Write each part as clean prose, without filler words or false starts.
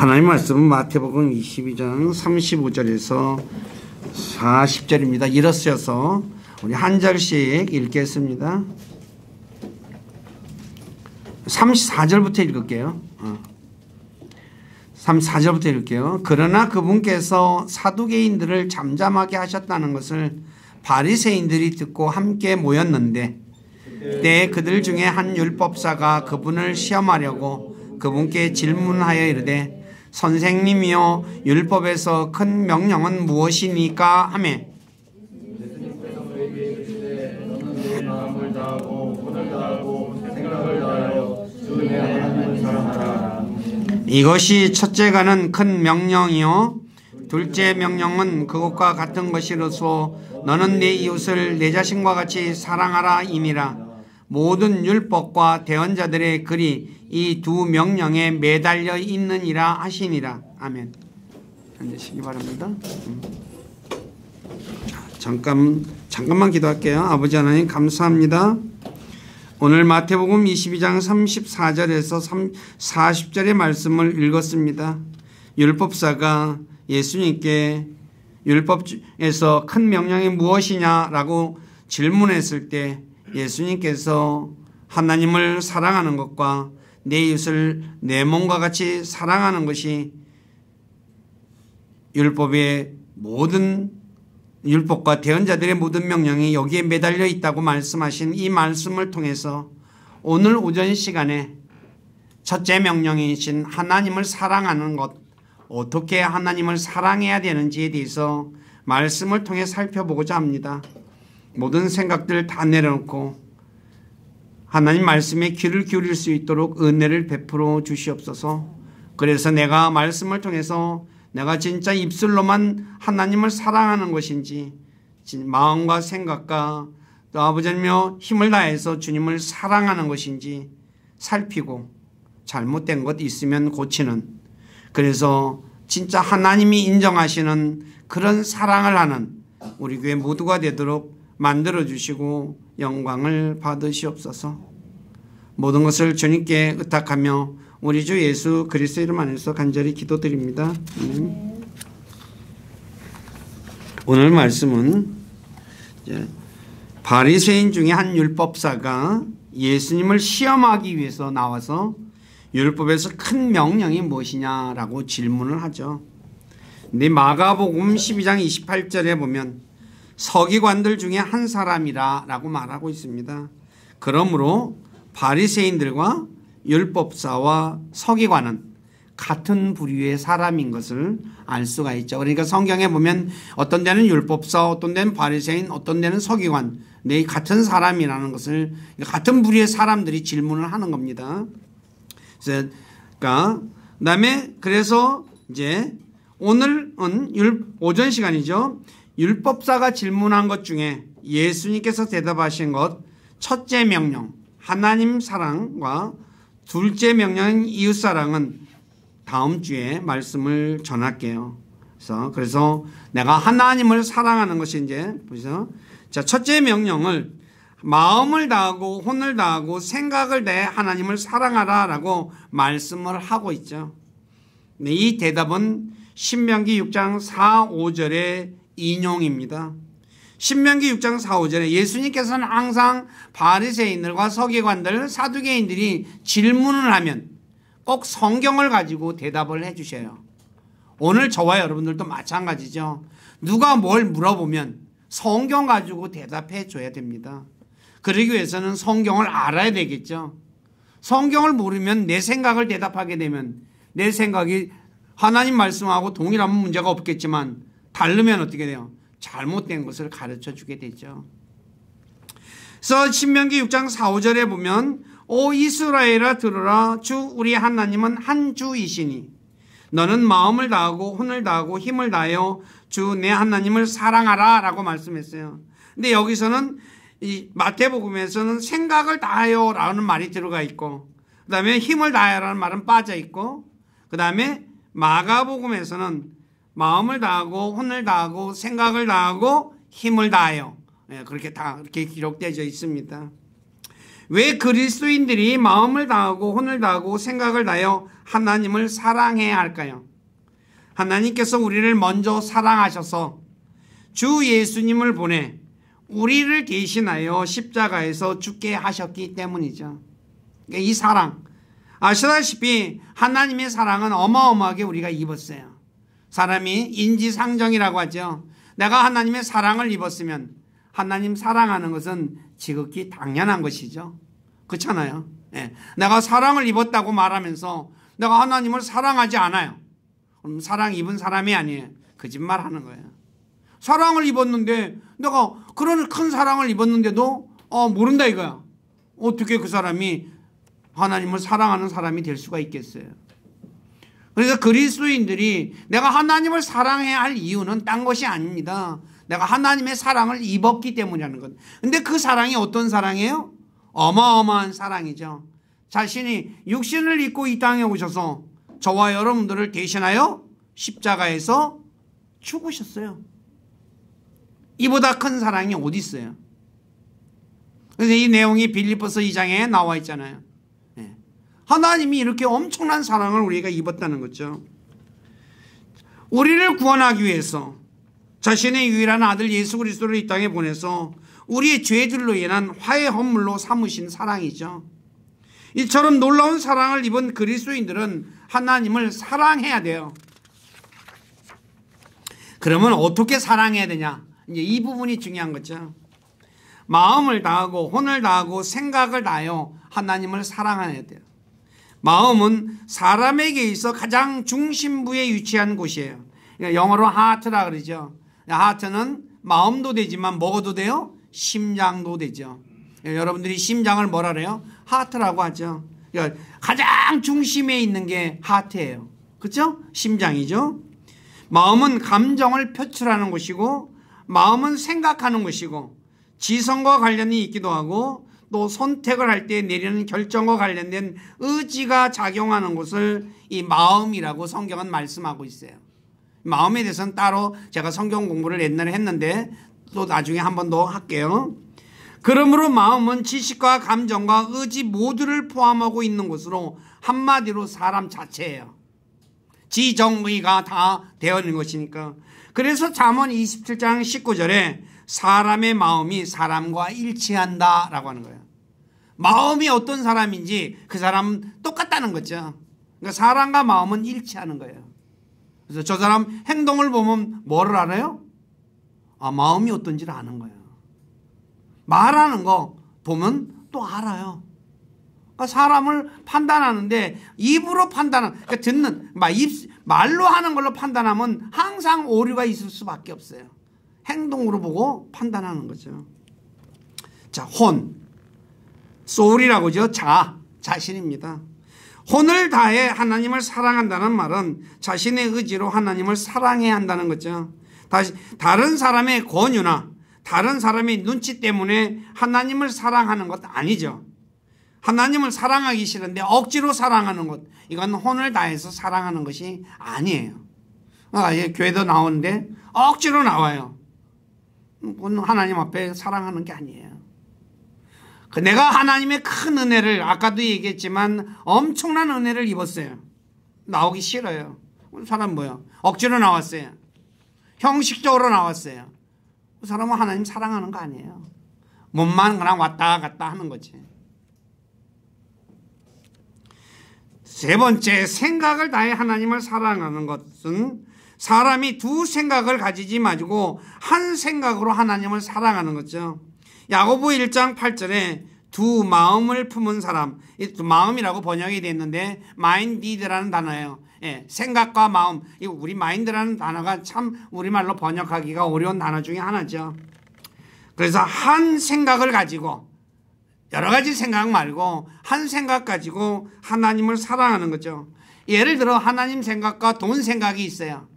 하나님 말씀은 마태복음 22장 35절에서 40절입니다. 일어서서 우리 한 절씩 읽겠습니다. 34절부터 읽을게요. 34절부터 읽을게요. 그러나 그분께서 사두개인들을 잠잠하게 하셨다는 것을 바리새인들이 듣고 함께 모였는데 때에 그들 중에 한 율법사가 그분을 시험하려고 그분께 질문하여 이르되 선생님이여 율법에서 큰 명령은 무엇이니까 하며 이것이 첫째가는 큰 명령이요 둘째 명령은 그것과 같은 것이로서 너는 네 이웃을 내 자신과 같이 사랑하라 이니라. 모든 율법과 대언자들의 글이 이 두 명령에 매달려 있느니라 하시니라. 아멘. 앉으시기 바랍니다. 잠깐만 기도할게요. 아버지 하나님 감사합니다. 오늘 마태복음 22장 34절에서 40절의 말씀을 읽었습니다. 율법사가 예수님께 율법에서 큰 명령이 무엇이냐라고 질문했을 때 예수님께서 하나님을 사랑하는 것과 내 이웃을 내 몸과 같이 사랑하는 것이 율법의 모든 율법과 대언자들의 모든 명령이 여기에 매달려 있다고 말씀하신 이 말씀을 통해서 오늘 오전 시간에 첫째 명령이신 하나님을 사랑하는 것, 어떻게 하나님을 사랑해야 되는지에 대해서 말씀을 통해 살펴보고자 합니다. 모든 생각들 다 내려놓고 하나님 말씀에 귀를 기울일 수 있도록 은혜를 베풀어 주시옵소서. 그래서 내가 말씀을 통해서 내가 진짜 입술로만 하나님을 사랑하는 것인지 마음과 생각과 또 아버지며 힘을 다해서 주님을 사랑하는 것인지 살피고 잘못된 것 있으면 고치는, 그래서 진짜 하나님이 인정하시는 그런 사랑을 하는 우리 교회 모두가 되도록 만들어주시고 영광을 받으시옵소서. 모든 것을 주님께 의탁하며 우리 주 예수 그리스도 이름 안에서 간절히 기도드립니다. 오늘 말씀은 바리새인 중에 한 율법사가 예수님을 시험하기 위해서 나와서 율법에서 큰 명령이 무엇이냐라고 질문을 하죠. 근데 마가복음 12장 28절에 보면 서기관들 중에 한 사람이라 라고 말하고 있습니다. 그러므로 바리새인들과 율법사와 서기관은 같은 부류의 사람인 것을 알 수가 있죠. 그러니까 성경에 보면 어떤 데는 율법사, 어떤 데는 바리새인, 어떤 데는 서기관, 네, 같은 사람이라는 것을, 같은 부류의 사람들이 질문을 하는 겁니다. 그다음에 그래서 이제 오늘은 오전 시간이죠. 율법사가 질문한 것 중에 예수님께서 대답하신 것, 첫째 명령 하나님 사랑과 둘째 명령인 이웃 사랑은 다음 주에 말씀을 전할게요. 그래서 내가 하나님을 사랑하는 것이 이제 보세요. 자, 첫째 명령을 마음을 다하고 혼을 다하고 생각을 다해 하나님을 사랑하라라고 말씀을 하고 있죠. 네, 이 대답은 신명기 6장 4, 5절의 인용입니다. 신명기 6장 4, 5절에 예수님께서는 항상 바리새인들과 서기관들, 사두개인들이 질문을 하면 꼭 성경을 가지고 대답을 해 주셔요. 오늘 저와 여러분들도 마찬가지죠. 누가 뭘 물어보면 성경 가지고 대답해 줘야 됩니다. 그러기 위해서는 성경을 알아야 되겠죠. 성경을 모르면 내 생각을 대답하게 되면 내 생각이 하나님 말씀하고 동일하면 문제가 없겠지만 다르면 어떻게 돼요? 잘못된 것을 가르쳐 주게 되죠. 그래서 신명기 6장 4, 5절에 보면 오 이스라엘아 들으라, 주 우리 하나님은 한 주이시니 너는 마음을 다하고 혼을 다하고 힘을 다하여 주 내 하나님을 사랑하라 라고 말씀했어요. 근데 여기서는 이 마태복음에서는 생각을 다하여 라는 말이 들어가 있고, 그 다음에 힘을 다하여 라는 말은 빠져 있고, 그 다음에 마가복음에서는 마음을 다하고 혼을 다하고 생각을 다하고 힘을 다하여, 그렇게 다 이렇게 기록되어 있습니다. 왜 그리스도인들이 마음을 다하고 혼을 다하고 생각을 다하여 하나님을 사랑해야 할까요? 하나님께서 우리를 먼저 사랑하셔서 주 예수님을 보내 우리를 대신하여 십자가에서 죽게 하셨기 때문이죠. 이 사랑, 아시다시피 하나님의 사랑은 어마어마하게 우리가 입었어요. 사람이 인지상정이라고 하죠. 내가 하나님의 사랑을 입었으면 하나님 사랑하는 것은 지극히 당연한 것이죠. 그렇잖아요. 네. 내가 사랑을 입었다고 말하면서 내가 하나님을 사랑하지 않아요. 그럼 사랑 입은 사람이 아니에요. 거짓말하는 거예요. 사랑을 입었는데 내가 그런 큰 사랑을 입었는데도 모른다 이거야. 어떻게 그 사람이 하나님을 사랑하는 사람이 될 수가 있겠어요. 그래서 그리스도인들이 내가 하나님을 사랑해야 할 이유는 딴 것이 아닙니다. 내가 하나님의 사랑을 입었기 때문이라는 것. 근데 그 사랑이 어떤 사랑이에요? 어마어마한 사랑이죠. 자신이 육신을 입고 이 땅에 오셔서 저와 여러분들을 대신하여 십자가에서 죽으셨어요. 이보다 큰 사랑이 어디 있어요? 그래서 이 내용이 빌립보서 2장에 나와 있잖아요. 네. 하나님이 이렇게 엄청난 사랑을 우리가 입었다는 거죠. 우리를 구원하기 위해서 자신의 유일한 아들 예수 그리스도를 이 땅에 보내서 우리의 죄들로 인한 화해 헌물로 삼으신 사랑이죠. 이처럼 놀라운 사랑을 입은 그리스도인들은 하나님을 사랑해야 돼요. 그러면 어떻게 사랑해야 되냐? 이제 이 부분이 중요한 거죠. 마음을 다하고 혼을 다하고 생각을 다하여 하나님을 사랑해야 돼요. 마음은 사람에게 있어 가장 중심부에 위치한 곳이에요. 영어로 하트라 그러죠. 하트는 마음도 되지만 뭐도 돼요? 심장도 되죠. 여러분들이 심장을 뭐라 그래요? 하트라고 하죠. 가장 중심에 있는 게 하트예요. 그렇죠? 심장이죠. 마음은 감정을 표출하는 곳이고 마음은 생각하는 것이고 지성과 관련이 있기도 하고 또 선택을 할 때 내리는 결정과 관련된 의지가 작용하는 것을 이 마음이라고 성경은 말씀하고 있어요. 마음에 대해서는 따로 제가 성경 공부를 옛날에 했는데 또 나중에 한 번 더 할게요. 그러므로 마음은 지식과 감정과 의지 모두를 포함하고 있는 것으로 한마디로 사람 자체예요. 지정의가 다 되어 있는 것이니까. 그래서 잠언 27장 19절에 사람의 마음이 사람과 일치한다 라고 하는 거예요. 마음이 어떤 사람인지 그 사람은 똑같다는 거죠. 그러니까 사람과 마음은 일치하는 거예요. 그래서 저 사람 행동을 보면 뭐를 알아요? 마음이 어떤지를 아는 거예요. 말하는 거 보면 또 알아요. 그러니까 사람을 판단하는데 입으로 그러니까 듣는 말로 하는 걸로 판단하면 항상 오류가 있을 수밖에 없어요. 행동으로 보고 판단하는 거죠. 자, soul이라고 하죠. 자신입니다. 혼을 다해 하나님을 사랑한다는 말은 자신의 의지로 하나님을 사랑해야 한다는 거죠. 다른 사람의 권유나 다른 사람의 눈치 때문에 하나님을 사랑하는 것 아니죠. 하나님을 사랑하기 싫은데 억지로 사랑하는 것, 이건 혼을 다해서 사랑하는 것이 아니에요. 교회도 나오는데 억지로 나와요. 그건 하나님 앞에 사랑하는 게 아니에요. 내가 하나님의 큰 은혜를 아까도 얘기했지만 엄청난 은혜를 입었어요. 나오기 싫어요. 사람 뭐야? 억지로 나왔어요. 형식적으로 나왔어요. 그 사람은 하나님 사랑하는 거 아니에요. 몸만 그냥 왔다 갔다 하는 거지. 세 번째, 생각을 다해 하나님을 사랑하는 것은 사람이 두 생각을 가지지 마시고 한 생각으로 하나님을 사랑하는 거죠. 야고보 1장 8절에 두 마음을 품은 사람, 두 마음이라고 번역이 됐는데 mind라는 단어예요. 예, 생각과 마음, 우리 마인드라는 단어가 참 우리말로 번역하기가 어려운 단어 중에 하나죠. 그래서 한 생각을 가지고, 여러 가지 생각 말고 한 생각 가지고 하나님을 사랑하는 거죠. 예를 들어 하나님 생각과 돈 생각이 있어요.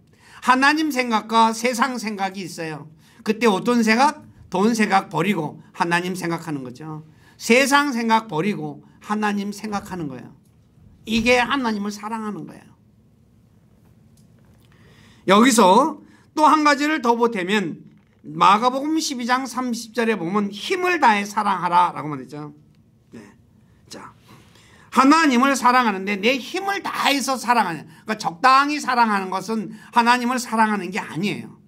하나님 생각과 세상 생각이 있어요. 그때 어떤 생각? 돈 생각 버리고 하나님 생각하는 거죠. 세상 생각 버리고 하나님 생각하는 거예요. 이게 하나님을 사랑하는 거예요. 여기서 또 한 가지를 더 보태면 마가복음 12장 30절에 보면 힘을 다해 사랑하라 라고 말했죠. 네. 자, 하나님을 사랑하는데 내 힘을 다해서 사랑하는, 그러니까 적당히 사랑하는 것은 하나님을 사랑하는 게 아니에요.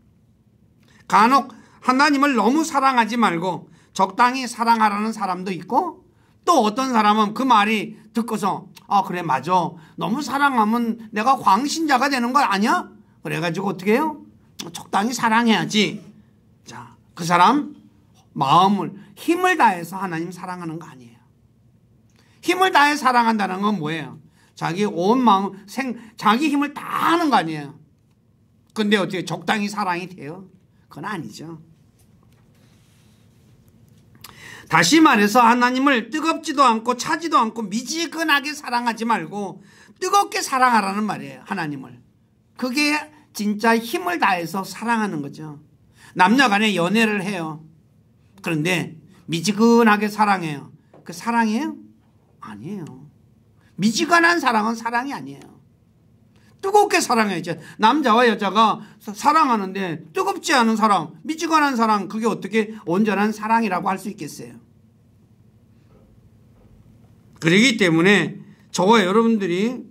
간혹 하나님을 너무 사랑하지 말고 적당히 사랑하라는 사람도 있고, 또 어떤 사람은 그 말이 듣고서 아 그래 맞아, 너무 사랑하면 내가 광신자가 되는 거 아니야? 그래가지고 어떻게 해요? 적당히 사랑해야지. 자, 그 사람 마음을, 힘을 다해서 하나님 사랑하는 거 아니에요. 힘을 다해 사랑한다는 건 뭐예요? 자기 온 마음, 자기 힘을 다 하는 거 아니에요. 근데 어떻게 적당히 사랑이 돼요? 그건 아니죠. 다시 말해서 하나님을 뜨겁지도 않고 차지도 않고 미지근하게 사랑하지 말고 뜨겁게 사랑하라는 말이에요. 하나님을. 그게 진짜 힘을 다해서 사랑하는 거죠. 남녀 간에 연애를 해요. 그런데 미지근하게 사랑해요. 그 사랑이에요? 아니에요. 미지근한 사랑은 사랑이 아니에요. 뜨겁게 사랑해야죠. 남자와 여자가 사랑하는데 뜨겁지 않은 사랑, 미지근한 사랑, 그게 어떻게 온전한 사랑이라고 할 수 있겠어요? 그렇기 때문에 저와 여러분들이,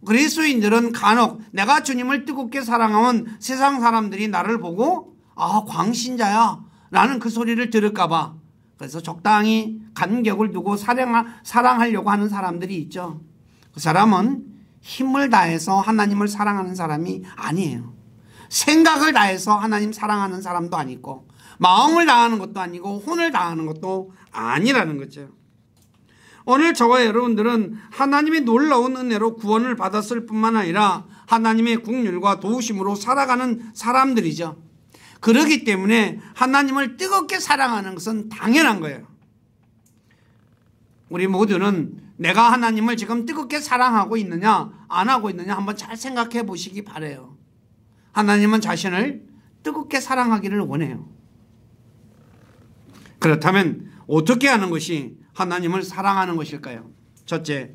그리스도인들은 간혹 내가 주님을 뜨겁게 사랑하면 세상 사람들이 나를 보고 아 광신자야 라는 그 소리를 들을까 봐, 그래서 적당히 간격을 두고 사랑하려고 하는 사람들이 있죠. 그 사람은 힘을 다해서 하나님을 사랑하는 사람이 아니에요. 생각을 다해서 하나님 사랑하는 사람도 아니고, 마음을 다하는 것도 아니고, 혼을 다하는 것도 아니라는 거죠. 오늘 저와 여러분들은 하나님의 놀라운 은혜로 구원을 받았을 뿐만 아니라 하나님의 긍휼과 도우심으로 살아가는 사람들이죠. 그렇기 때문에 하나님을 뜨겁게 사랑하는 것은 당연한 거예요. 우리 모두는 내가 하나님을 지금 뜨겁게 사랑하고 있느냐 안 하고 있느냐 한번 잘 생각해 보시기 바라요. 하나님은 자신을 뜨겁게 사랑하기를 원해요. 그렇다면 어떻게 하는 것이 하나님을 사랑하는 것일까요? 첫째,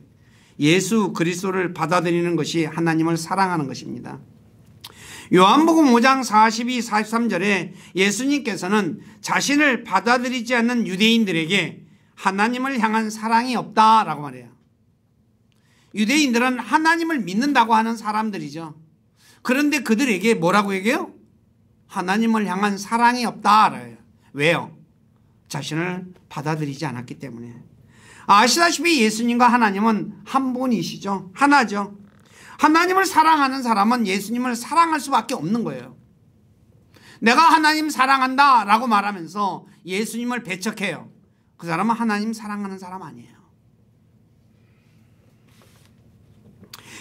예수 그리스도를 받아들이는 것이 하나님을 사랑하는 것입니다. 요한복음 5장 42, 43절에 예수님께서는 자신을 받아들이지 않는 유대인들에게 하나님을 향한 사랑이 없다라고 말해요. 유대인들은 하나님을 믿는다고 하는 사람들이죠. 그런데 그들에게 뭐라고 얘기해요? 하나님을 향한 사랑이 없다라요. 왜요? 자신을 받아들이지 않았기 때문에. 아시다시피 예수님과 하나님은 한 분이시죠. 하나죠. 하나님을 사랑하는 사람은 예수님을 사랑할 수밖에 없는 거예요. 내가 하나님 사랑한다 라고 말하면서 예수님을 배척해요. 그 사람은 하나님 사랑하는 사람 아니에요.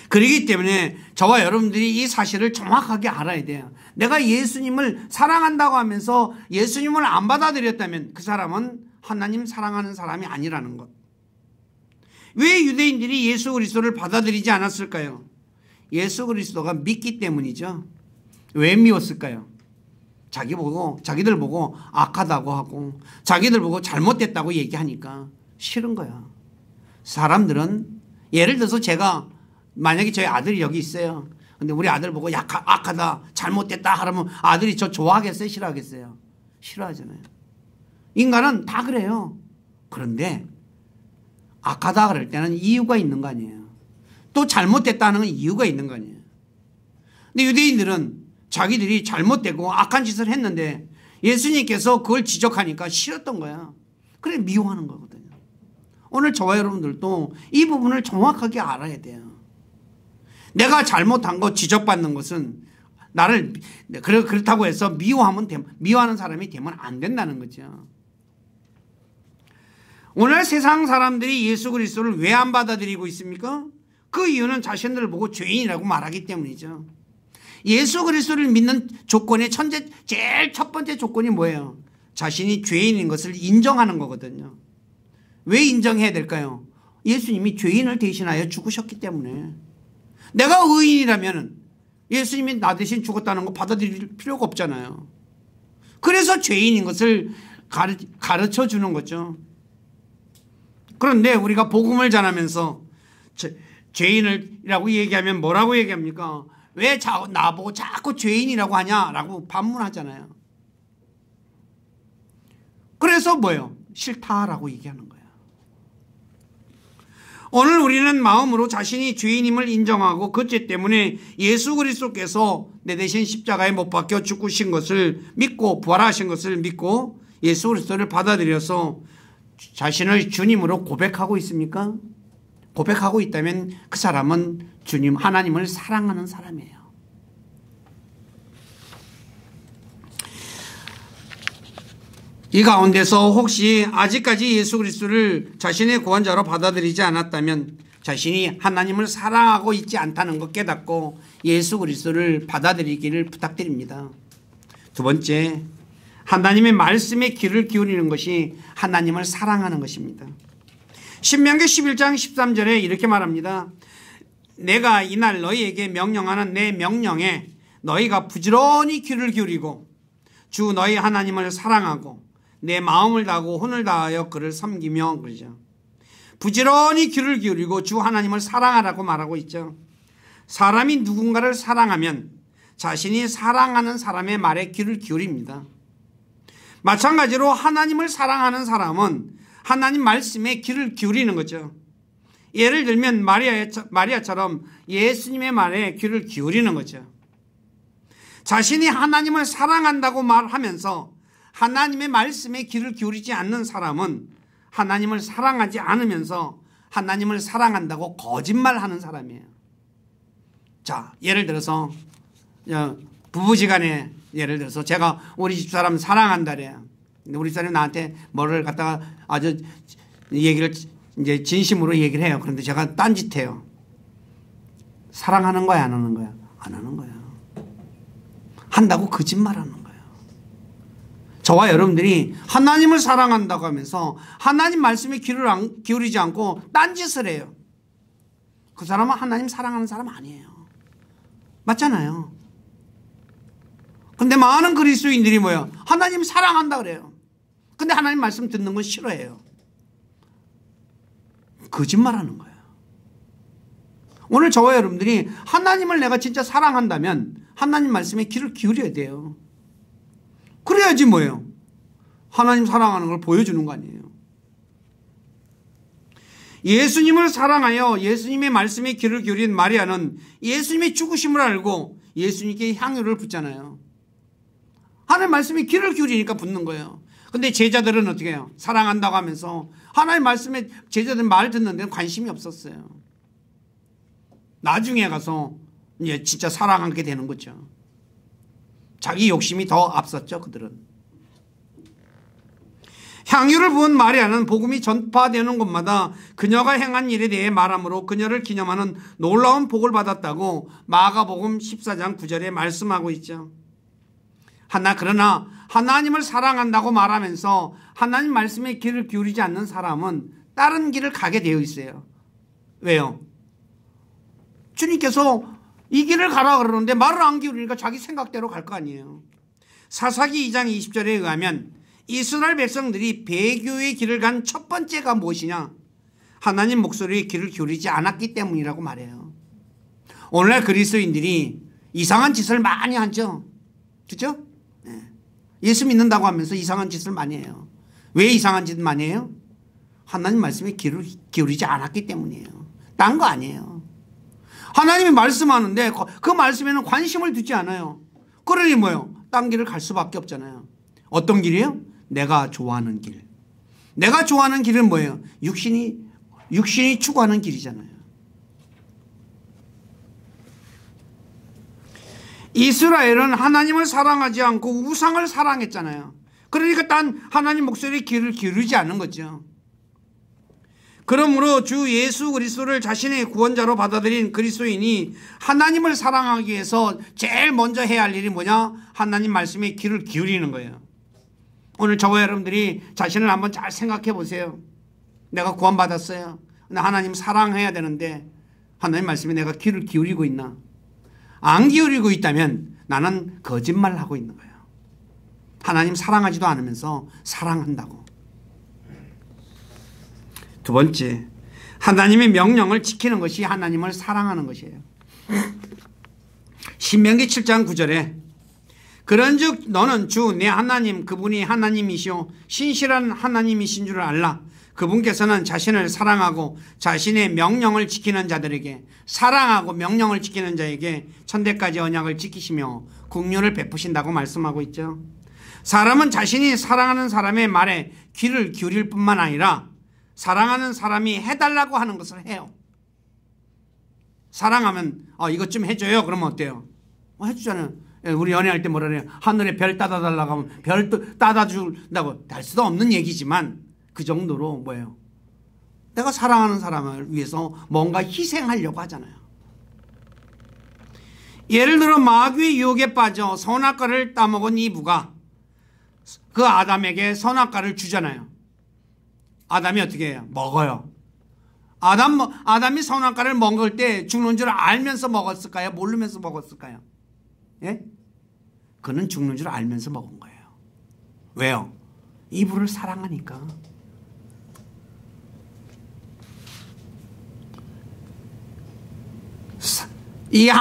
그렇기 때문에 저와 여러분들이 이 사실을 정확하게 알아야 돼요. 내가 예수님을 사랑한다고 하면서 예수님을 안 받아들였다면 그 사람은 하나님 사랑하는 사람이 아니라는 것. 왜 유대인들이 예수 그리스도를 받아들이지 않았을까요? 예수 그리스도가 믿기 때문이죠. 왜 미웠을까요? 자기들 보고 악하다고 하고 자기들 보고 잘못됐다고 얘기하니까 싫은 거야. 사람들은, 예를 들어서 제가 만약에 저희 아들이 여기 있어요. 근데 우리 아들 보고 악하다, 잘못됐다 하면 아들이 저 좋아하겠어요? 싫어하겠어요? 싫어하잖아요. 인간은 다 그래요. 그런데 악하다 그럴 때는 이유가 있는 거 아니에요. 또 잘못됐다는 건 이유가 있는 거 아니에요. 근데 유대인들은 자기들이 잘못되고 악한 짓을 했는데 예수님께서 그걸 지적하니까 싫었던 거야. 그래 미워하는 거거든요. 오늘 저와 여러분들도 이 부분을 정확하게 알아야 돼요. 내가 잘못한 거 지적받는 것은 나를 그렇다고 해서 미워하는 사람이 되면 안 된다는 거죠. 오늘 세상 사람들이 예수 그리스도를 왜 안 받아들이고 있습니까? 그 이유는 자신들을 보고 죄인이라고 말하기 때문이죠. 예수 그리스도를 믿는 조건의 제일 첫 번째 조건이 뭐예요? 자신이 죄인인 것을 인정하는 거거든요. 왜 인정해야 될까요? 예수님이 죄인을 대신하여 죽으셨기 때문에. 내가 의인이라면 예수님이 나 대신 죽었다는 거 받아들일 필요가 없잖아요. 그래서 죄인인 것을 가르쳐 주는 거죠. 그런데 우리가 복음을 전하면서 죄인이라고 얘기하면 뭐라고 얘기합니까? 왜 나보고 자꾸 죄인이라고 하냐라고 반문하잖아요. 그래서 뭐예요? 싫다라고 얘기하는 거예요. 오늘 우리는 마음으로 자신이 죄인임을 인정하고 그 죄 때문에 예수 그리스도께서 내 대신 십자가에 못 박혀 죽으신 것을 믿고 부활하신 것을 믿고 예수 그리스도를 받아들여서 자신을 주님으로 고백하고 있습니까? 고백하고 있다면 그 사람은 주님 하나님을 사랑하는 사람이에요. 이 가운데서 혹시 아직까지 예수 그리스도를 자신의 구원자로 받아들이지 않았다면 자신이 하나님을 사랑하고 있지 않다는 것 깨닫고 예수 그리스도를 받아들이기를 부탁드립니다. 두 번째, 하나님의 말씀에 귀를 기울이는 것이 하나님을 사랑하는 것입니다. 신명기 11장 13절에 이렇게 말합니다. 내가 이날 너희에게 명령하는 내 명령에 너희가 부지런히 귀를 기울이고 주 너희 하나님을 사랑하고 내 마음을 다하고 혼을 다하여 그를 섬기며 그러죠. 부지런히 귀를 기울이고 주 하나님을 사랑하라고 말하고 있죠. 사람이 누군가를 사랑하면 자신이 사랑하는 사람의 말에 귀를 기울입니다. 마찬가지로 하나님을 사랑하는 사람은 하나님 말씀에 귀를 기울이는 거죠. 예를 들면 마리아처럼 예수님의 말에 귀를 기울이는 거죠. 자신이 하나님을 사랑한다고 말하면서 하나님의 말씀에 귀를 기울이지 않는 사람은 하나님을 사랑하지 않으면서 하나님을 사랑한다고 거짓말하는 사람이에요. 자, 예를 들어서 부부지간에 예를 들어서 제가 우리 집사람 사랑한다래요. 근데 우리 집사람이 나한테 뭐를 갖다가 아주 얘기를 이제 진심으로 얘기를 해요. 그런데 제가 딴짓해요. 사랑하는 거야, 안 하는 거야? 안 하는 거야. 한다고 거짓말하는 거예요. 저와 여러분들이 하나님을 사랑한다고 하면서 하나님 말씀에 귀를 기울이지 않고 딴짓을 해요. 그 사람은 하나님 사랑하는 사람 아니에요. 맞잖아요. 근데 많은 그리스도인들이 뭐예요? 하나님 사랑한다 그래요. 근데 하나님 말씀 듣는 건 싫어해요. 거짓말하는 거예요. 오늘 저와 여러분들이 하나님을 내가 진짜 사랑한다면 하나님 말씀에 귀를 기울여야 돼요. 그래야지 뭐예요? 하나님 사랑하는 걸 보여주는 거 아니에요. 예수님을 사랑하여 예수님의 말씀에 귀를 기울인 마리아는 예수님의 죽으심을 알고 예수님께 향유를 붓잖아요. 하나님 말씀에 귀를 기울이니까 붓는 거예요. 근데 제자들은 어떻게 해요? 사랑한다고 하면서 하나님 말씀에 제자들 말 듣는 데는 관심이 없었어요. 나중에 가서 이제 진짜 사랑하게 되는 거죠. 자기 욕심이 더 앞섰죠, 그들은. 향유를 부은 마리아는 복음이 전파되는 곳마다 그녀가 행한 일에 대해 말함으로 그녀를 기념하는 놀라운 복을 받았다고 마가복음 14장 9절에 말씀하고 있죠. 그러나 하나님을 사랑한다고 말하면서 하나님 말씀에 귀를 기울이지 않는 사람은 다른 길을 가게 되어 있어요. 왜요? 주님께서 이 길을 가라 그러는데 말을 안 기울이니까 자기 생각대로 갈 거 아니에요. 사사기 2장 20절에 의하면 이스라엘 백성들이 배교의 길을 간 첫 번째가 무엇이냐? 하나님 목소리에 귀를 기울이지 않았기 때문이라고 말해요. 오늘날 그리스도인들이 이상한 짓을 많이 하죠. 그렇죠? 네. 예수 믿는다고 하면서 이상한 짓을 많이 해요. 왜 이상한 짓을 많이 해요? 하나님 말씀에 귀를 기울이지 않았기 때문이에요. 딴 거 아니에요. 하나님이 말씀하는데 그 말씀에는 관심을 두지 않아요. 그러니 뭐예요? 딴 길을 갈 수밖에 없잖아요. 어떤 길이에요? 내가 좋아하는 길. 내가 좋아하는 길은 뭐예요? 육신이 추구하는 길이잖아요. 이스라엘은 하나님을 사랑하지 않고 우상을 사랑했잖아요. 그러니까 딴 하나님 목소리에 귀를 기울이지 않는 거죠. 그러므로 주 예수 그리스도를 자신의 구원자로 받아들인 그리스도인이 하나님을 사랑하기 위해서 제일 먼저 해야 할 일이 뭐냐? 하나님 말씀에 귀를 기울이는 거예요. 오늘 저와 여러분들이 자신을 한번 잘 생각해 보세요. 내가 구원받았어요. 근데 하나님 사랑해야 되는데 하나님 말씀에 내가 귀를 기울이고 있나? 안 기울이고 있다면 나는 거짓말하고 있는 거예요. 하나님 사랑하지도 않으면서 사랑한다고. 두 번째, 하나님의 명령을 지키는 것이 하나님을 사랑하는 것이에요. 신명기 7장 9절에 그런즉 너는 주 내 하나님 그분이 하나님이시오 신실한 하나님이신 줄 알라. 그분께서는 자신을 사랑하고 자신의 명령을 지키는 자들에게, 사랑하고 명령을 지키는 자에게 천대까지 언약을 지키시며 긍휼을 베푸신다고 말씀하고 있죠. 사람은 자신이 사랑하는 사람의 말에 귀를 기울일 뿐만 아니라 사랑하는 사람이 해달라고 하는 것을 해요. 사랑하면 이것 좀 해줘요. 그러면 어때요? 해주잖아요. 우리 연애할 때 뭐라 그래요? 하늘에 별 따다 달라고 하면 별 따다 준다고 할 수도 없는 얘기지만 그 정도로 뭐예요? 내가 사랑하는 사람을 위해서 뭔가 희생하려고 하잖아요. 예를 들어 마귀의 유혹에 빠져 선악과를 따먹은 이브가 그 아담에게 선악과를 주잖아요. 아담이 어떻게 해요? 먹어요. 아담이 선악과를 먹을 때 죽는 줄 알면서 먹었을까요? 모르면서 먹었을까요? 예? 그는 죽는 줄 알면서 먹은 거예요. 왜요? 이브를 사랑하니까.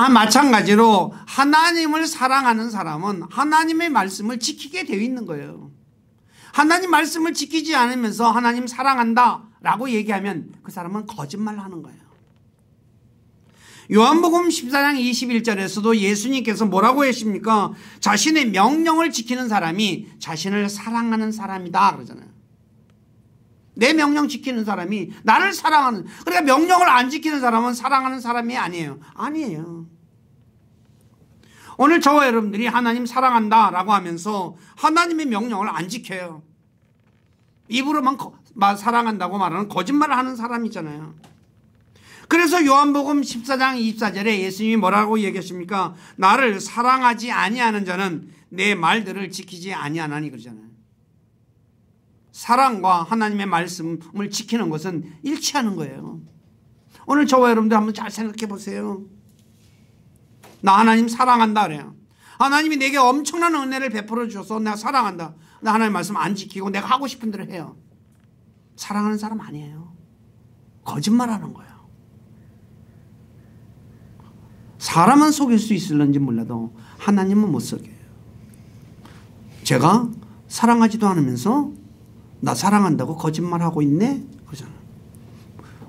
마찬가지로 하나님을 사랑하는 사람은 하나님의 말씀을 지키게 되어 있는 거예요. 하나님 말씀을 지키지 않으면서 하나님 사랑한다 라고 얘기하면 그 사람은 거짓말하는 거예요. 요한복음 14장 21절에서도 예수님께서 뭐라고 하십니까? 자신의 명령을 지키는 사람이 자신을 사랑하는 사람이다 그러잖아요. 내 명령 지키는 사람이 나를 사랑하는, 그러니까 명령을 안 지키는 사람은 사랑하는 사람이 아니에요. 아니에요. 오늘 저와 여러분들이 하나님 사랑한다 라고 하면서 하나님의 명령을 안 지켜요. 입으로만 사랑한다고 말하는 거짓말을 하는 사람이잖아요. 그래서 요한복음 14장 24절에 예수님이 뭐라고 얘기하십니까? 나를 사랑하지 아니하는 자는 내 말들을 지키지 아니하나니 그러잖아요. 사랑과 하나님의 말씀을 지키는 것은 일치하는 거예요. 오늘 저와 여러분들 한번 잘 생각해 보세요. 나 하나님 사랑한다 그래요. 하나님이 내게 엄청난 은혜를 베풀어 주셔서 내가 사랑한다. 나 하나님 말씀 안 지키고 내가 하고 싶은 대로 해요. 사랑하는 사람 아니에요. 거짓말하는 거예요. 사람은 속일 수 있을런지 몰라도 하나님은 못 속여요. 제가 사랑하지도 않으면서 나 사랑한다고 거짓말하고 있네? 그러잖아요.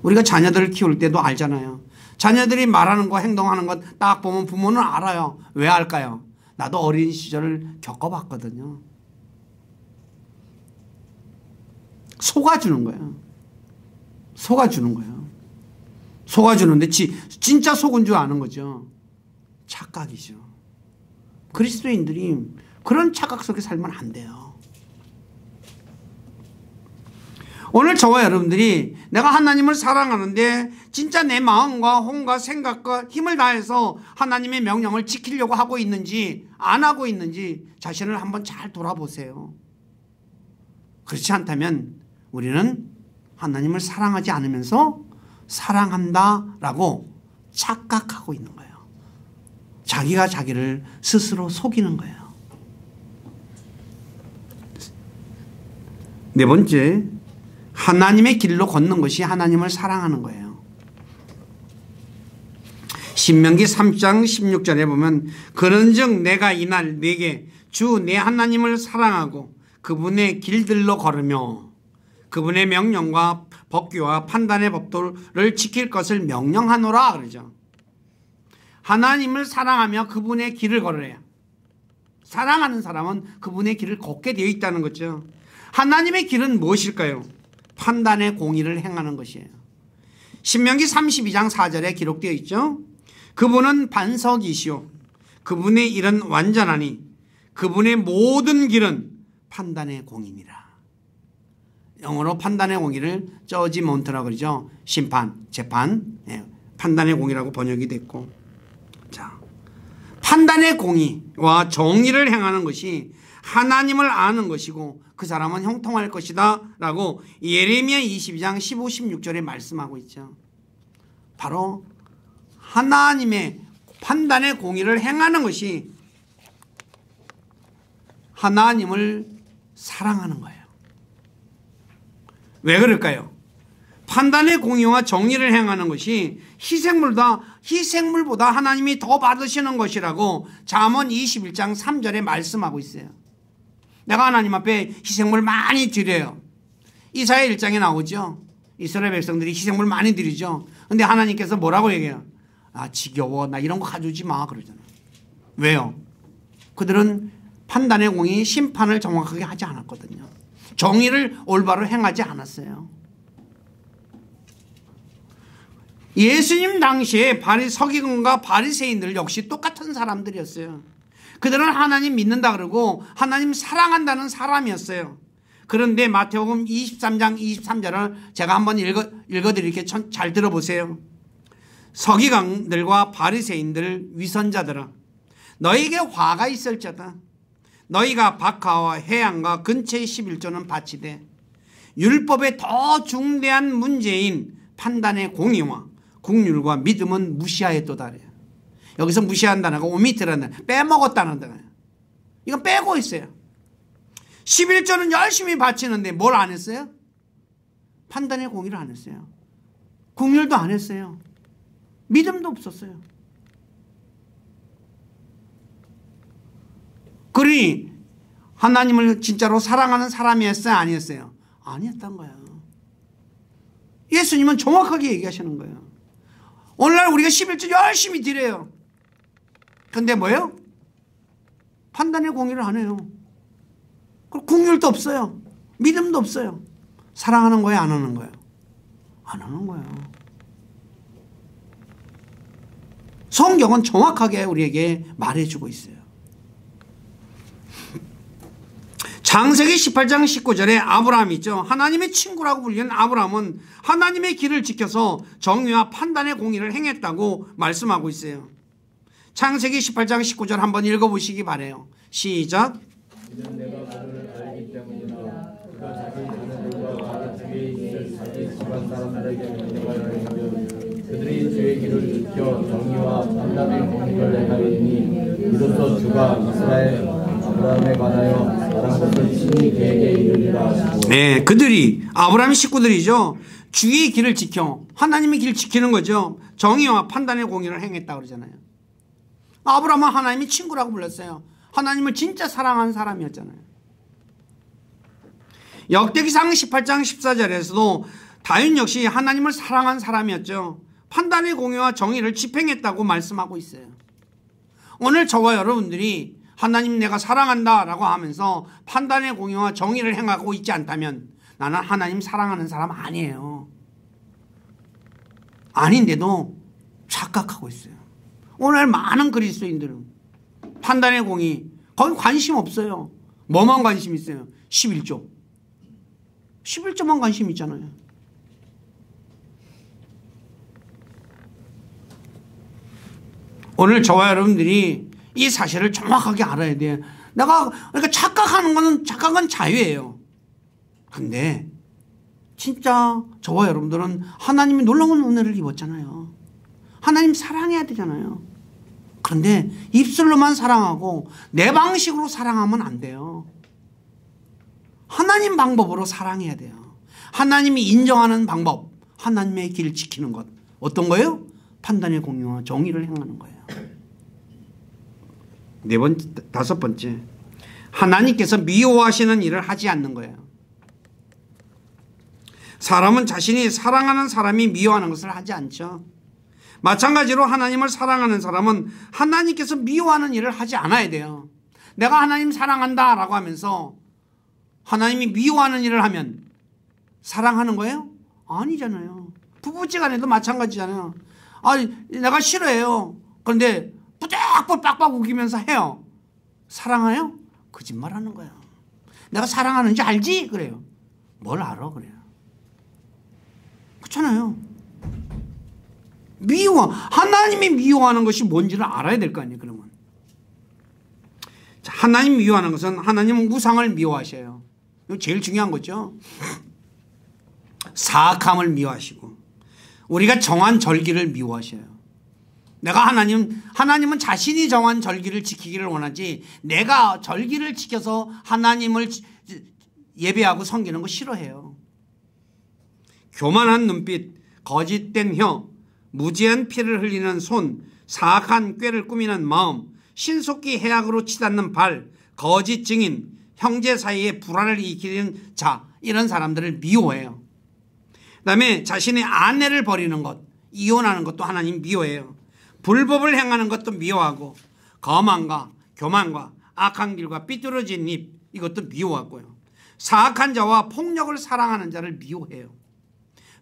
우리가 자녀들을 키울 때도 알잖아요. 자녀들이 말하는 거 행동하는 것 딱 보면 부모는 알아요. 왜 알까요? 나도 어린 시절을 겪어봤거든요. 속아주는 거예요. 속아주는 거예요. 속아주는데 진짜 속은 줄 아는 거죠. 착각이죠. 그리스도인들이 그런 착각 속에 살면 안 돼요. 오늘 저와 여러분들이 내가 하나님을 사랑하는데 진짜 내 마음과 혼과 생각과 힘을 다해서 하나님의 명령을 지키려고 하고 있는지 안 하고 있는지 자신을 한번 잘 돌아보세요. 그렇지 않다면 우리는 하나님을 사랑하지 않으면서 사랑한다라고 착각하고 있는 거예요. 자기가 자기를 스스로 속이는 거예요. 네 번째, 하나님의 길로 걷는 것이 하나님을 사랑하는 거예요. 신명기 3장 16절에 보면 그런즉 내가 이날 네게 주 내 하나님을 사랑하고 그분의 길들로 걸으며 그분의 명령과 법규와 판단의 법도를 지킬 것을 명령하노라 그러죠. 하나님을 사랑하며 그분의 길을 걸으래요. 사랑하는 사람은 그분의 길을 걷게 되어 있다는 거죠. 하나님의 길은 무엇일까요? 판단의 공의를 행하는 것이에요. 신명기 32장 4절에 기록되어 있죠. 그분은 반석이시오. 그분의 일은 완전하니 그분의 모든 길은 판단의 공의니라. 영어로 판단의 공의를 저지먼트라고 그러죠. 심판, 재판, 판단의 공의라고 번역이 됐고, 자, 판단의 공의와 정의를 행하는 것이 하나님을 아는 것이고 그 사람은 형통할 것이다 라고 예레미야 22장 15, 16절에 말씀하고 있죠. 바로 하나님의 판단의 공의를 행하는 것이 하나님을 사랑하는 거예요. 왜 그럴까요? 판단의 공의와 정의를 행하는 것이 희생물보다 하나님이 더 받으시는 것이라고 잠언 21장 3절에 말씀하고 있어요. 내가 하나님 앞에 희생물 많이 드려요. 이사야 1장에 나오죠. 이스라엘 백성들이 희생물 많이 드리죠. 근데 하나님께서 뭐라고 얘기해요? 아, 지겨워. 나 이런 거 가져오지 마. 그러잖아요. 왜요? 그들은 판단의 공이 심판을 정확하게 하지 않았거든요. 정의를 올바로 행하지 않았어요. 예수님 당시에 서기관과 바리새인들 역시 똑같은 사람들이었어요. 그들은 하나님 믿는다 그러고 하나님 사랑한다는 사람이었어요. 그런데 마태복음 23장 23절을 제가 한번 읽어드릴게요. 잘 들어보세요. 서기관들과 바리새인들 위선자들아, 너에게 화가 있을지어다. 너희가 박하와 해양과 근처의 11조는 바치되 율법의 더 중대한 문제인 판단의 공의와 국률과 믿음은 무시하였도다. 여기서 무시한 단어가 오미트라는 단어, 빼먹었다는 단어예요. 이건 빼고 있어요. 11조는 열심히 바치는데 뭘 안 했어요? 판단의 공의를 안 했어요. 국률도 안 했어요. 믿음도 없었어요. 그러니 하나님을 진짜로 사랑하는 사람이었어요? 아니었어요? 아니었던 거예요. 예수님은 정확하게 얘기하시는 거예요. 오늘날 우리가 11조 열심히 드려요. 근데 뭐예요? 판단의 공의를 안 해요. 국률도 없어요. 믿음도 없어요. 사랑하는 거예요? 안 하는 거예요? 안 하는 거예요. 성경은 정확하게 우리에게 말해주고 있어요. 창세기 18장 19절에 아브라함이 있죠. 하나님의 친구라고 불리는 아브라함은 하나님의 길을 지켜서 정의와 판단의 공의를 행했다고 말씀하고 있어요. 창세기 18장 19절 한번 읽어보시기 바라요. 시작. 이는 내가 그들을 알기 때문이다. 그가 자기 자녀들과 그가 주위에 있을 자기 집안 사람들에게 명령하여 이르되 그들이 주의 길을 지켜 정의와 판단의 공의를 행하리니 이로써 주가 이스라엘 아브라함에 관하여 말한 것을 친히 그에게 이르리라 하시고. 네, 그들이 아브라함의 식구들이죠. 주의 길을 지켜 하나님의 길을 지키는 거죠. 정의와 판단의 공의를 행했다 그러잖아요. 아브라함은 하나님의 친구라고 불렀어요. 하나님을 진짜 사랑하는 사람이었잖아요. 역대기상 18장 14절에서도 다윗 역시 하나님을 사랑한 사람이었죠. 판단의 공의와 정의를 집행했다고 말씀하고 있어요. 오늘 저와 여러분들이 하나님 내가 사랑한다 라고 하면서 판단의 공의와 정의를 행하고 있지 않다면 나는 하나님 사랑하는 사람 아니에요. 아닌데도 착각하고 있어요. 오늘 많은 그리스도인들은 판단의 공의 거기 관심 없어요. 뭐만 관심 있어요? 11조. 11조만 관심 있잖아요. 오늘 저와 여러분들이 이 사실을 정확하게 알아야 돼요. 그러니까 착각은 자유예요. 근데 진짜 저와 여러분들은 하나님이 놀라운 은혜를 입었잖아요. 하나님 사랑해야 되잖아요. 그런데 입술로만 사랑하고 내 방식으로 사랑하면 안 돼요. 하나님 방법으로 사랑해야 돼요. 하나님이 인정하는 방법, 하나님의 길을 지키는 것. 어떤 거예요? 판단의 공의와 정의를 행하는 거예요. 다섯 번째, 하나님께서 미워하시는 일을 하지 않는 거예요. 사람은 자신이 사랑하는 사람이 미워하는 것을 하지 않죠. 마찬가지로 하나님을 사랑하는 사람은 하나님께서 미워하는 일을 하지 않아야 돼요. 내가 하나님 사랑한다 라고 하면서 하나님이 미워하는 일을 하면 사랑하는 거예요? 아니잖아요. 부부지간에도 마찬가지잖아요. 내가 싫어해요. 그런데 뿌닥뿌닥 빡빡 우기면서 해요. 사랑해요? 거짓말하는 거예요. 내가 사랑하는지 알지? 그래요. 뭘 알아? 그래요. 그렇잖아요. 하나님이 미워하는 것이 뭔지를 알아야 될 거 아니에요. 그러면 자, 하나님 미워하는 것은 하나님은 우상을 미워하셔요. 이거 제일 중요한 거죠. 사악함을 미워하시고 우리가 정한 절기를 미워하셔요. 하나님은 자신이 정한 절기를 지키기를 원하지 내가 절기를 지켜서 하나님을 예배하고 섬기는 거 싫어해요. 교만한 눈빛, 거짓된 혀, 무지한 피를 흘리는 손, 사악한 꾀를 꾸미는 마음, 신속히 해악으로 치닫는 발, 거짓 증인, 형제 사이에 불화를 일으키는 자, 이런 사람들을 미워해요. 그 다음에 자신의 아내를 버리는 것, 이혼하는 것도 하나님 미워해요. 불법을 행하는 것도 미워하고 거만과 교만과 악한 길과 삐뚤어진 입 이것도 미워하고요. 사악한 자와 폭력을 사랑하는 자를 미워해요.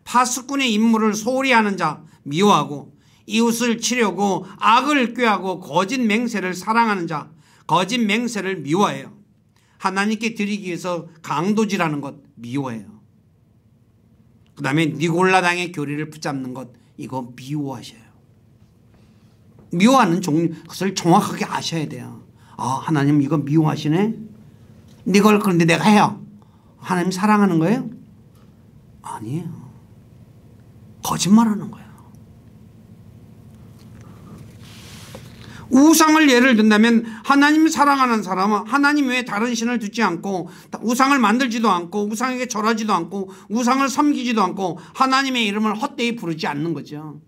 파수꾼의 임무를 소홀히 하는 자 미워하고 이웃을 치려고 악을 꾀하고 거짓 맹세를 사랑하는 자 거짓 맹세를 미워해요. 하나님께 드리기 위해서 강도질하는 것 미워해요. 그 다음에 니골라당의 교리를 붙잡는 것 이거 미워하셔요. 미워하는 것을 정확하게 아셔야 돼요. 아, 하나님 이거 미워하시네? 이걸 그런데 내가 해요. 하나님 사랑하는 거예요? 아니에요. 거짓말하는 거예요. 우상을 예를 든다면 하나님 사랑하는 사람은 하나님 외에 다른 신을 두지 않고 우상을 만들지도 않고 우상에게 절하지도 않고 우상을 섬기지도 않고 하나님의 이름을 헛되이 부르지 않는 거죠.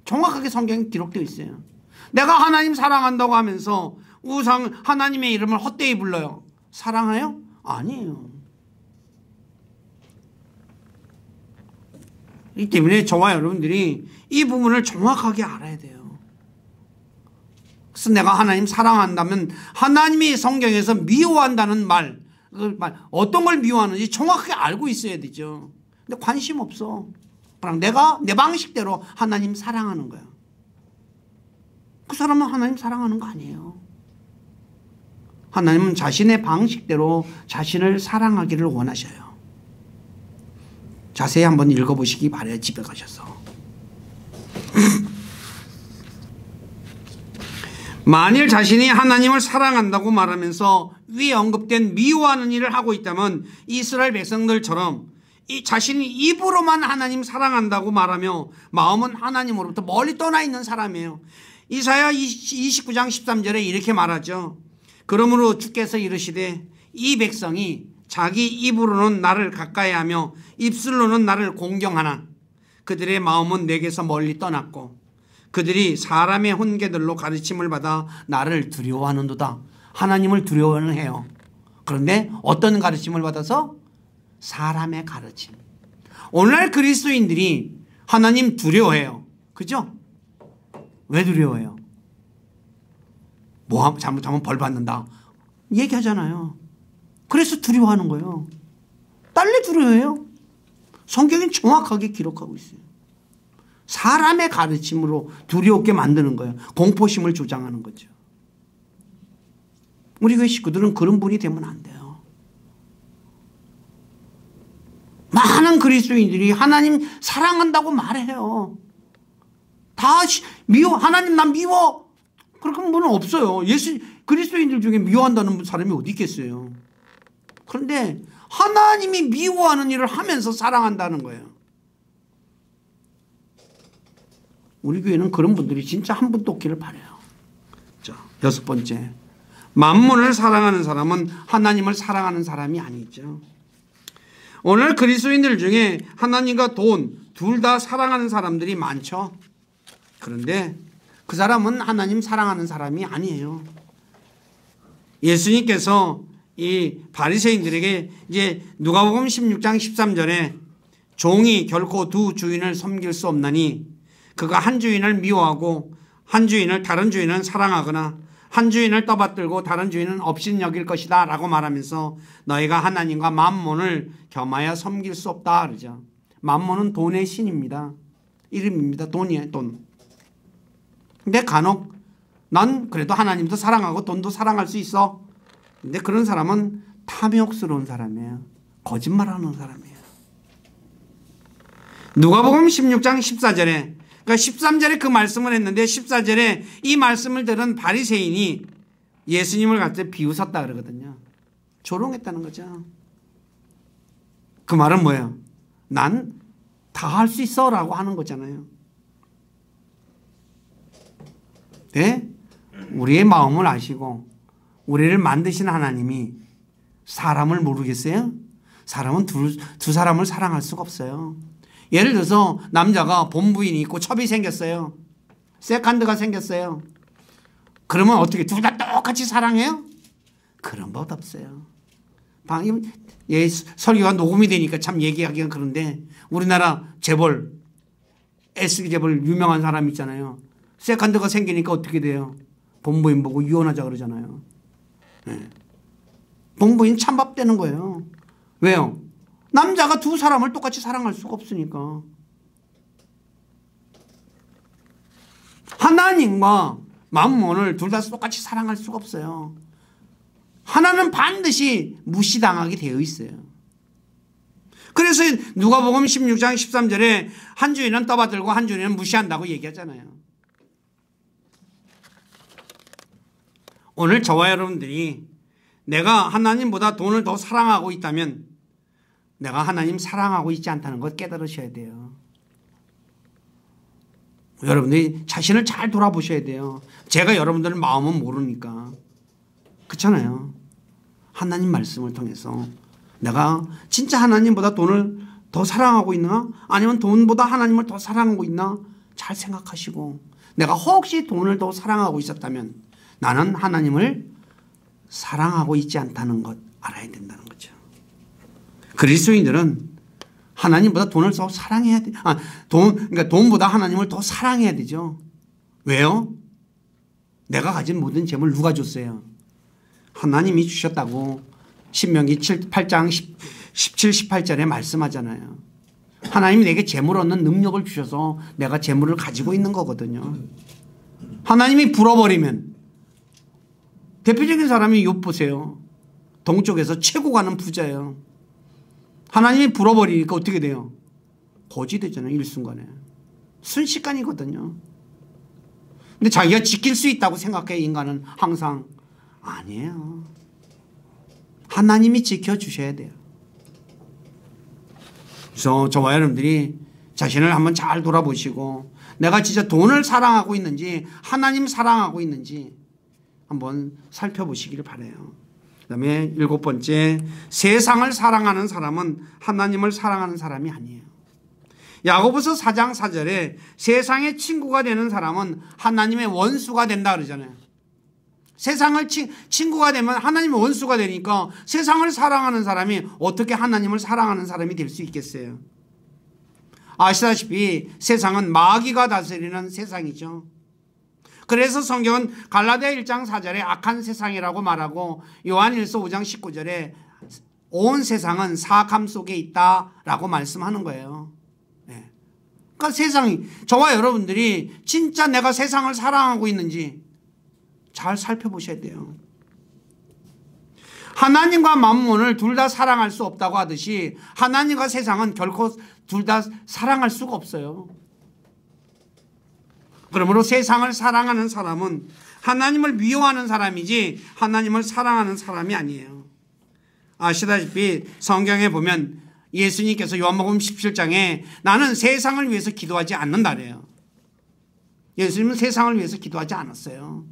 정확하게 성경에 기록되어 있어요. 내가 하나님 사랑한다고 하면서 하나님의 이름을 헛되이 불러요. 사랑해요? 아니에요. 이 때문에 저와 여러분들이 이 부분을 정확하게 알아야 돼요. 그래서 내가 하나님 사랑한다면 하나님이 성경에서 미워한다는 말, 어떤 걸 미워하는지 정확하게 알고 있어야 되죠. 근데 관심 없어. 그냥 내가 내 방식대로 하나님 사랑하는 거야. 그 사람은 하나님 사랑하는 거 아니에요. 하나님은 자신의 방식대로 자신을 사랑하기를 원하셔요. 자세히 한번 읽어보시기 바라요. 집에 가셔서. 만일 자신이 하나님을 사랑한다고 말하면서 위에 언급된 미워하는 일을 하고 있다면 이스라엘 백성들처럼 자신이 입으로만 하나님 사랑한다고 말하며 마음은 하나님으로부터 멀리 떠나 있는 사람이에요. 이사야 29장 13절에 이렇게 말하죠. 그러므로 주께서 이르시되 이 백성이 자기 입으로는 나를 가까이하며 입술로는 나를 공경하나 그들의 마음은 내게서 멀리 떠났고 그들이 사람의 훈계들로 가르침을 받아 나를 두려워하는도다. 하나님을 두려워는 해요. 그런데 어떤 가르침을 받아서? 사람의 가르침. 오늘날 그리스도인들이 하나님 두려워해요. 그죠? 왜 두려워해요? 뭐 잘못하면 벌 받는다 얘기하잖아요. 그래서 두려워하는 거예요. 딸리 두려워해요. 성경이 정확하게 기록하고 있어요. 사람의 가르침으로 두려웠게 만드는 거예요. 공포심을 조장하는 거죠. 우리 교회 식구들은 그런 분이 되면 안 돼요. 많은 그리스도인들이 하나님 사랑한다고 말해요. 다 하나님 난 미워. 그런 분은 없어요. 그리스도인들 중에 미워한다는 사람이 어디 있겠어요. 그런데 하나님이 미워하는 일을 하면서 사랑한다는 거예요. 우리 교회는 그런 분들이 진짜 한 분도 없기를 바라요. 자, 6번째. 만문을 사랑하는 사람은 하나님을 사랑하는 사람이 아니죠. 오늘 그리스도인들 중에 하나님과 돈 둘 다 사랑하는 사람들이 많죠. 그런데 그 사람은 하나님 사랑하는 사람이 아니에요. 예수님께서 이 바리새인들에게 이제 누가복음 16장 13절에 종이 결코 두 주인을 섬길 수 없나니 그가 한 주인을 미워하고 다른 주인은 사랑하거나 한 주인을 떠받들고 다른 주인은 업신 여길 것이다 라고 말하면서 너희가 하나님과 만몬을 겸하여 섬길 수 없다 그러죠. 만몬은 돈의 신입니다. 이름입니다. 돈이에요. 돈. 근데 간혹 난 그래도 하나님도 사랑하고 돈도 사랑할 수 있어. 근데 그런 사람은 탐욕스러운 사람이에요. 거짓말하는 사람이에요. 누가복음 16장 14절에 그러니까 13절에 그 말씀을 했는데 14절에 이 말씀을 들은 바리새인이 예수님을 갖다 비웃었다 그러거든요. 조롱했다는 거죠. 그 말은 뭐예요? 난 다 할 수 있어 라고 하는 거잖아요. 네? 우리의 마음을 아시고 우리를 만드신 하나님이 사람을 모르겠어요? 사람은 두 사람을 사랑할 수가 없어요. 예를 들어서 남자가 본부인이 있고 첩이 생겼어요. 세컨드가 생겼어요. 그러면 어떻게 둘 다 똑같이 사랑해요? 그런 법 없어요. 예, 설교가 녹음이 되니까 참 얘기하기가 그런데 우리나라 재벌, S기 재벌 유명한 사람 있잖아요. 세컨드가 생기니까 어떻게 돼요? 본부인 보고 이혼하자 그러잖아요. 네. 본부인 찬밥되는 거예요. 왜요? 남자가 두 사람을 똑같이 사랑할 수가 없으니까. 하나님과 만몬을 둘 다 똑같이 사랑할 수가 없어요. 하나는 반드시 무시당하게 되어 있어요. 그래서 누가복음 16장 13절에 한 주인은 떠받들고 한 주인은 무시한다고 얘기하잖아요. 오늘 저와 여러분들이 내가 하나님보다 돈을 더 사랑하고 있다면 내가 하나님 사랑하고 있지 않다는 것 깨달으셔야 돼요. 여러분들이 자신을 잘 돌아보셔야 돼요. 제가 여러분들 마음은 모르니까. 그렇잖아요. 하나님 말씀을 통해서 내가 진짜 하나님보다 돈을 더 사랑하고 있나? 아니면 돈보다 하나님을 더 사랑하고 있나? 잘 생각하시고 내가 혹시 돈을 더 사랑하고 있었다면 나는 하나님을 사랑하고 있지 않다는 것 알아야 된다는 거죠. 그리스도인들은 하나님보다 돈을 더 사랑해야 돼. 그러니까 돈보다 하나님을 더 사랑해야 되죠. 왜요? 내가 가진 모든 재물 누가 줬어요? 하나님이 주셨다고 신명기 8장 17, 18절에 말씀하잖아요. 하나님이 내게 재물 얻는 능력을 주셔서 내가 재물을 가지고 있는 거거든요. 하나님이 불어버리면 대표적인 사람이 욥 보세요. 동쪽에서 최고 가는 부자예요. 하나님이 불어버리니까 어떻게 돼요? 거지 되잖아요. 일순간에. 순식간이거든요. 근데 자기가 지킬 수 있다고 생각해 인간은 항상. 아니에요. 하나님이 지켜주셔야 돼요. 그래서 저와 여러분들이 자신을 한번 잘 돌아보시고 내가 진짜 돈을 사랑하고 있는지 하나님 사랑하고 있는지 한번 살펴보시기를 바라요. 그 다음에 7번째, 세상을 사랑하는 사람은 하나님을 사랑하는 사람이 아니에요. 야고보서 4장 4절에 세상의 친구가 되는 사람은 하나님의 원수가 된다 그러잖아요. 세상을 친구가 되면 하나님의 원수가 되니까 세상을 사랑하는 사람이 어떻게 하나님을 사랑하는 사람이 될 수 있겠어요? 아시다시피 세상은 마귀가 다스리는 세상이죠. 그래서 성경은 갈라디아 1장 4절에 악한 세상이라고 말하고 요한일서 5장 19절에 온 세상은 사악함 속에 있다라고 말씀하는 거예요. 네. 그러니까 세상이 저와 여러분들이 진짜 내가 세상을 사랑하고 있는지 잘 살펴보셔야 돼요. 하나님과 만몬을 둘 다 사랑할 수 없다고 하듯이 하나님과 세상은 결코 둘 다 사랑할 수가 없어요. 그러므로 세상을 사랑하는 사람은 하나님을 미워하는 사람이지 하나님을 사랑하는 사람이 아니에요. 아시다시피 성경에 보면 예수님께서 요한복음 17장에 나는 세상을 위해서 기도하지 않는다래요. 예수님은 세상을 위해서 기도하지 않았어요.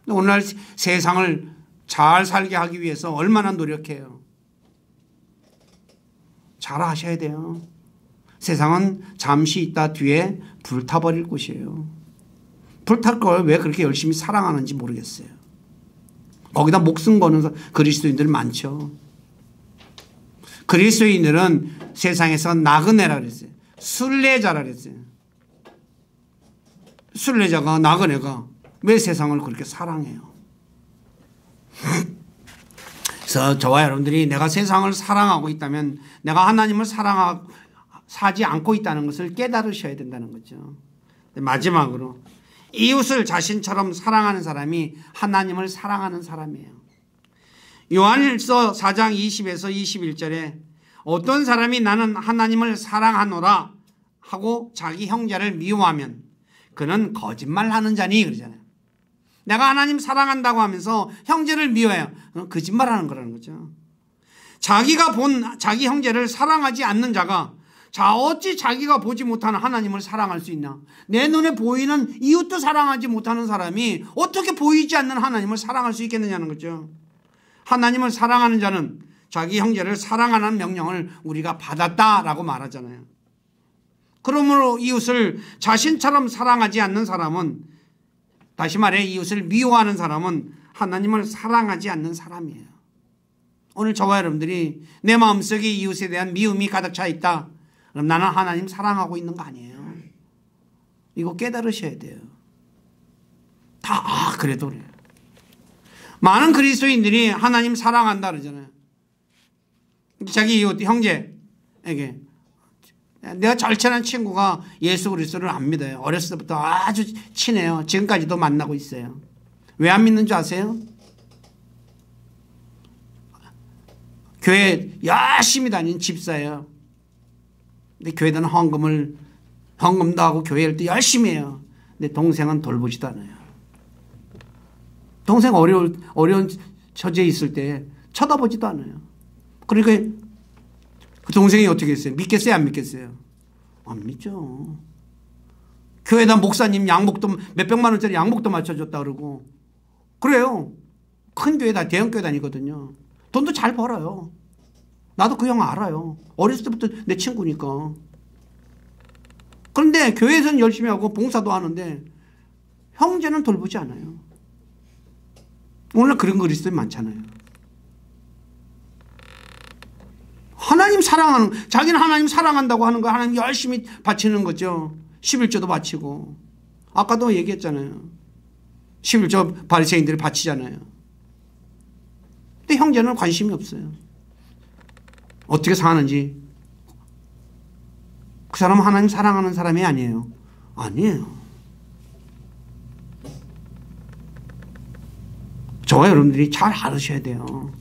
오늘날 세상을 잘 살게 하기 위해서 얼마나 노력해요. 잘 아셔야 돼요. 세상은 잠시 있다 뒤에 불타버릴 곳이에요. 불탈 걸 왜 그렇게 열심히 사랑하는지 모르겠어요. 거기다 목숨 거는 그리스도인들 많죠. 그리스도인들은 세상에서 나그네라 그랬어요. 순례자라 그랬어요. 순례자가 나그네가 왜 세상을 그렇게 사랑해요? 그래서 저와 여러분들이 내가 세상을 사랑하고 있다면 내가 하나님을 사지 않고 있다는 것을 깨달으셔야 된다는 거죠. 마지막으로 이웃을 자신처럼 사랑하는 사람이 하나님을 사랑하는 사람이에요. 요한일서 4장 20에서 21절에 어떤 사람이 나는 하나님을 사랑하노라 하고 자기 형제를 미워하면 그는 거짓말하는 자니 그러잖아요. 내가 하나님 사랑한다고 하면서 형제를 미워해요. 거짓말하는 거라는 거죠. 자기가 본 자기 형제를 사랑하지 않는 자가 자 어찌 자기가 보지 못하는 하나님을 사랑할 수 있나? 내 눈에 보이는 이웃도 사랑하지 못하는 사람이 어떻게 보이지 않는 하나님을 사랑할 수 있겠느냐는 거죠. 하나님을 사랑하는 자는 자기 형제를 사랑하는 명령을 우리가 받았다라고 말하잖아요. 그러므로 이웃을 자신처럼 사랑하지 않는 사람은, 다시 말해 이웃을 미워하는 사람은 하나님을 사랑하지 않는 사람이에요. 오늘 저와 여러분들이 내 마음속에 이웃에 대한 미움이 가득 차 있다. 그럼 나는 하나님 사랑하고 있는 거 아니에요. 이거 깨달으셔야 돼요. 그래도 그래요. 많은 그리스도인들이 하나님 사랑한다 그러잖아요. 자기 이웃 형제에게 내가 절친한 친구가 예수 그리스도를 안 믿어요. 어렸을 때부터 아주 친해요. 지금까지도 만나고 있어요. 왜 안 믿는 줄 아세요? 교회 열심히 다니는 집사예요. 근데 교회에는 헌금도 하고 교회할 때 열심히 해요. 근데 동생은 돌보지도 않아요. 동생 어려운 처지에 있을 때 쳐다보지도 않아요. 그러니까 그 동생이 어떻게 했어요? 믿겠어요? 안 믿겠어요? 안 믿죠. 교회에다 목사님 양복도 몇백만 원짜리 양복도 맞춰줬다 그러고 그래요. 큰 교회다 대형 교회 다니거든요. 돈도 잘 벌어요. 나도 그 형 알아요. 어렸을 때부터 내 친구니까. 그런데 교회에서는 열심히 하고 봉사도 하는데 형제는 돌보지 않아요. 오늘 그런 그리스도인 많잖아요. 하나님 사랑하는, 자기는 하나님 사랑한다고 하는 거 하나님 열심히 바치는 거죠. 11조도 바치고. 아까도 얘기했잖아요. 11조 바리새인들이 바치잖아요. 근데 형제는 관심이 없어요. 어떻게 사는지. 그 사람은 하나님 사랑하는 사람이 아니에요. 아니에요. 저와 여러분들이 잘 알으셔야 돼요.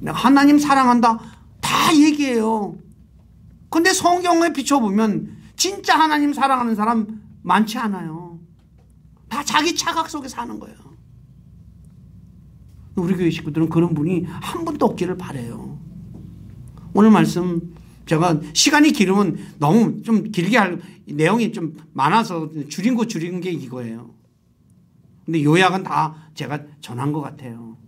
내가 하나님 사랑한다 다 얘기해요. 근데 성경에 비춰보면 진짜 하나님 사랑하는 사람 많지 않아요. 다 자기 착각 속에 사는 거예요. 우리 교회 식구들은 그런 분이 한 분도 없기를 바라요. 오늘 말씀 제가 시간이 길으면 너무 좀 길게 할 내용이 좀 많아서 줄인 게 이거예요. 근데 요약은 다 제가 전한 것 같아요.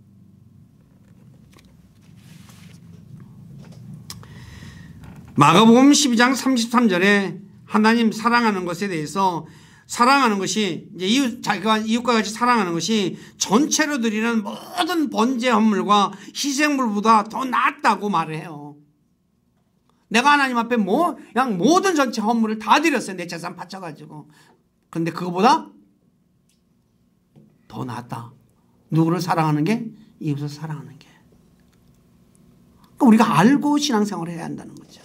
마가복음 12장 33절에 하나님 사랑하는 것에 대해서 사랑하는 것이 이제 자기가 이웃과 같이 사랑하는 것이 전체로 드리는 모든 번제 헌물과 희생물보다 더 낫다고 말을 해요. 내가 하나님 앞에 그냥 모든 전체 헌물을 다 드렸어요. 내 재산 바쳐가지고. 그런데 그거보다 더 낫다. 누구를 사랑하는 게? 이웃을 사랑하는 게. 그러니까 우리가 알고 신앙생활을 해야 한다는 거죠.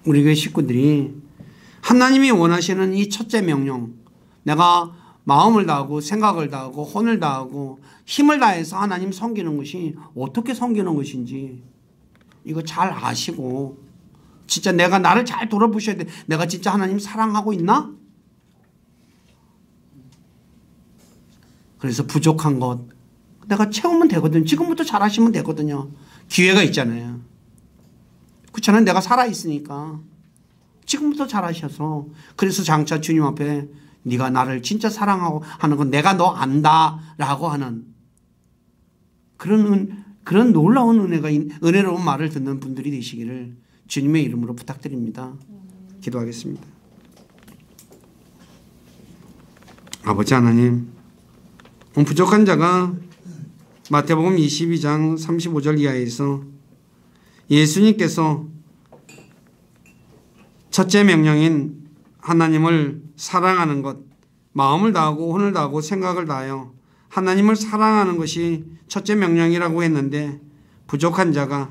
우리 교회 식구들이 하나님이 원하시는 이 첫째 명령, 내가 마음을 다하고 생각을 다하고 혼을 다하고 힘을 다해서 하나님 섬기는 것이 어떻게 섬기는 것인지 이거 잘 아시고 진짜 내가 나를 잘 돌아보셔야 돼. 내가 진짜 하나님 사랑하고 있나? 그래서 부족한 것 내가 채우면 되거든요. 지금부터 잘하시면 되거든요. 기회가 있잖아요. 그렇잖아요. 내가 살아있으니까 지금부터 잘하셔서 그래서 장차 주님 앞에 네가 나를 진짜 사랑하고 하는 건 내가 너 안다라고 하는 그런 놀라운 은혜로운 말을 듣는 분들이 되시기를 주님의 이름으로 부탁드립니다. 기도하겠습니다. 아버지 하나님, 부족한 자가 마태복음 22장 35절 이하에서 예수님께서 첫째 명령인 하나님을 사랑하는 것, 마음을 다하고 혼을 다하고 생각을 다하여 하나님을 사랑하는 것이 첫째 명령이라고 했는데 부족한 자가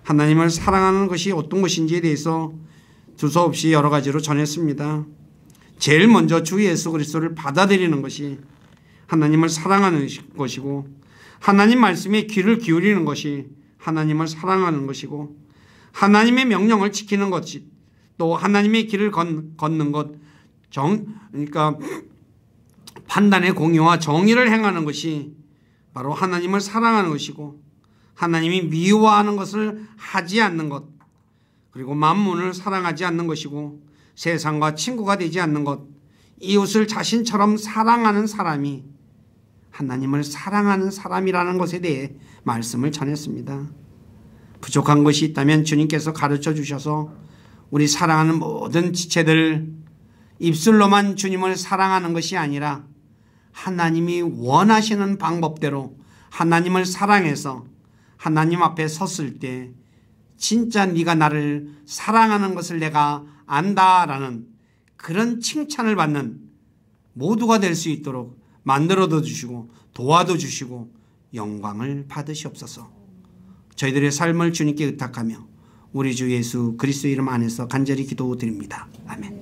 하나님을 사랑하는 것이 어떤 것인지에 대해서 두서없이 여러 가지로 전했습니다. 제일 먼저 주 예수 그리스도를 받아들이는 것이 하나님을 사랑하는 것이고 하나님 말씀에 귀를 기울이는 것이 하나님을 사랑하는 것이고 하나님의 명령을 지키는 것이 또 하나님의 길을 걷는 것 그러니까 판단의 공의와 정의를 행하는 것이 바로 하나님을 사랑하는 것이고 하나님이 미워하는 것을 하지 않는 것 그리고 만문을 사랑하지 않는 것이고 세상과 친구가 되지 않는 것 이웃을 자신처럼 사랑하는 사람이 하나님을 사랑하는 사람이라는 것에 대해 말씀을 전했습니다. 부족한 것이 있다면 주님께서 가르쳐 주셔서 우리 사랑하는 모든 지체들 입술로만 주님을 사랑하는 것이 아니라 하나님이 원하시는 방법대로 하나님을 사랑해서 하나님 앞에 섰을 때 진짜 네가 나를 사랑하는 것을 내가 안다라는 그런 칭찬을 받는 모두가 될 수 있도록 만들어도 주시고 도와도 주시고 영광을 받으시옵소서. 저희들의 삶을 주님께 의탁하며 우리 주 예수 그리스도 이름 안에서 간절히 기도드립니다. 아멘.